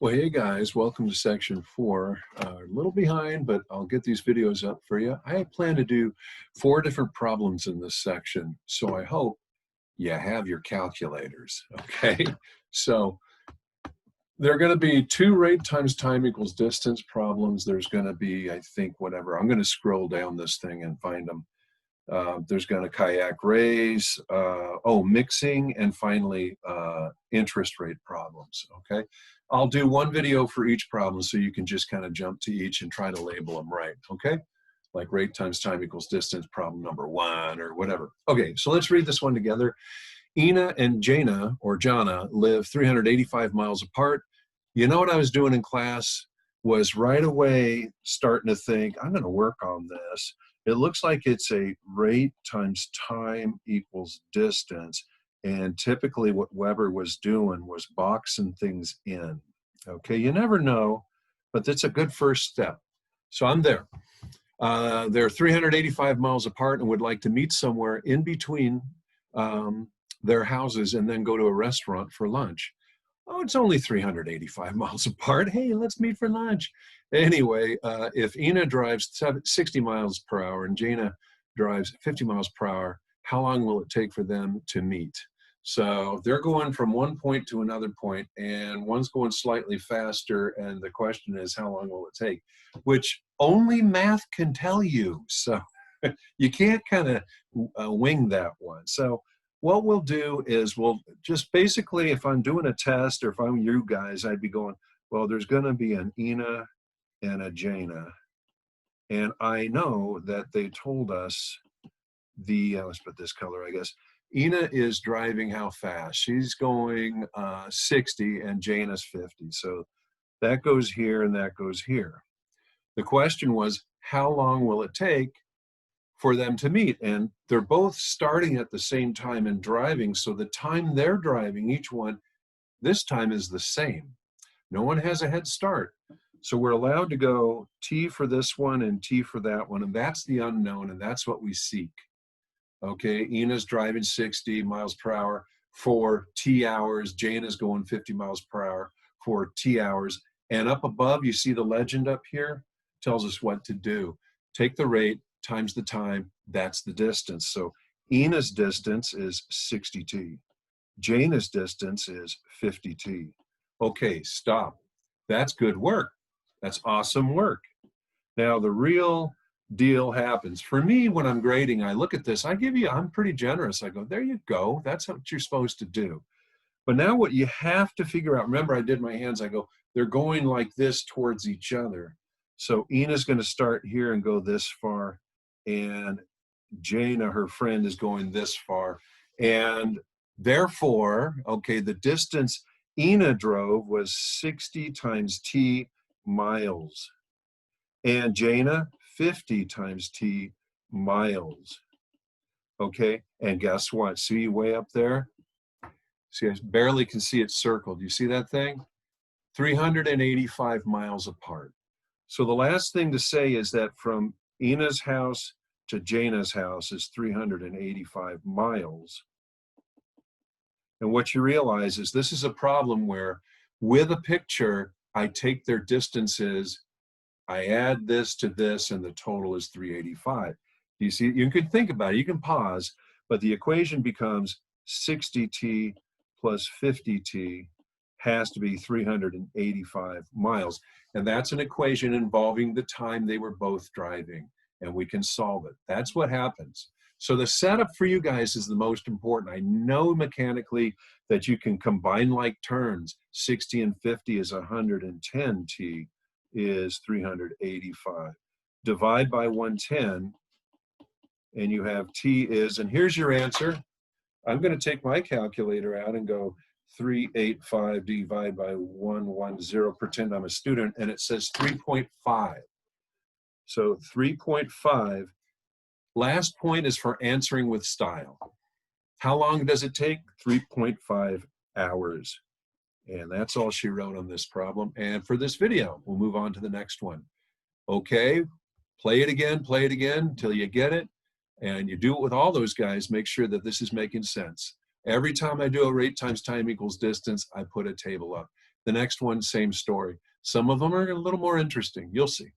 Well, hey guys, welcome to section 4. A little behind, but I'll get these videos up for you. I plan to do 4 different problems in this section, so I hope you have your calculators, okay? So there are going to be 2 rate times time equals distance problems. There's going to be, I think, whatever. I'm going to scroll down this thing and find them. There's going to kayak raise, mixing, and finally interest rate problems, okay? I'll do one video for each problem so you can just kind of jump to each and try to label them right, okay? Like rate times time equals distance, problem number 1 or whatever. Okay, so let's read this one together. Ina and Jana, or Jana, live 385 miles apart. You know what I was doing in class was right away starting to think, I'm going to work on this. It looks like it's a rate times time equals distance. And typically what Weber was doing was boxing things in. Okay, you never know, but that's a good first step. So I'm there. They're 385 miles apart and would like to meet somewhere in between their houses and then go to a restaurant for lunch. Oh, it's only 385 miles apart. Hey, let's meet for lunch. Anyway, if Ina drives 60 miles per hour and Jana drives 50 miles per hour, how long will it take for them to meet? So they're going from one point to another point, and one's going slightly faster, and the question is, how long will it take? Which only math can tell you. So you can't kind of wing that one. So what we'll do is we'll just basically, if I'm doing a test or if I'm you guys, I'd be going, well, there's going to be an Ina and a Jana. And I know that they told us let's put this color, I guess. Ina is driving how fast? She's going 60 and Jana's 50. So that goes here and that goes here. The question was, how long will it take for them to meet? And they're both starting at the same time and driving, so the time they're driving, each one, this time is the same. No one has a head start. So we're allowed to go T for this one and T for that one, and that's the unknown, and that's what we seek. Okay, Ina's driving 60 miles per hour for T hours. Jana's going 50 miles per hour for T hours. And up above, you see the legend up here, tells us what to do. Take the rate times the time, that's the distance. So Ina's distance is 60t. Jana's distance is 50t. Okay, stop. That's good work. That's awesome work. Now the real deal happens. For me, when I'm grading, I look at this, I'm pretty generous. I go, there you go. That's what you're supposed to do. But now what you have to figure out, remember I did my hands, I go, they're going like this towards each other. So Ina's going to start here and go this far, and Jana, her friend, is going this far. And therefore, okay, the distance Ina drove was 60 times t miles. And Jana, 50 times t miles. Okay, and guess what? See way up there? See, I barely can see it circled. You see that thing? 385 miles apart. So the last thing to say is that from Ina's house to Jana's house is 385 miles. And what you realize is this is a problem where with a picture, I take their distances, I add this to this, and the total is 385. You see, you can think about it, you can pause, but the equation becomes 60t plus 50t has to be 385 miles. And that's an equation involving the time they were both driving, and we can solve it. That's what happens. So the setup for you guys is the most important. I know mechanically that you can combine like terms. 60 and 50 is 110t is 385. Divide by 110, and you have t is, and here's your answer. I'm going to take my calculator out and go 385 divided by 110, pretend I'm a student, and it says 3.5. So 3.5. Last point is for answering with style. How long does it take? 3.5 hours. And that's all she wrote on this problem. And for this video, we'll move on to the next one. Okay, play it again until you get it. And you do it with all those guys. Make sure that this is making sense. Every time I do a rate times time equals distance, I put a table up. The next one, same story. Some of them are a little more interesting. You'll see.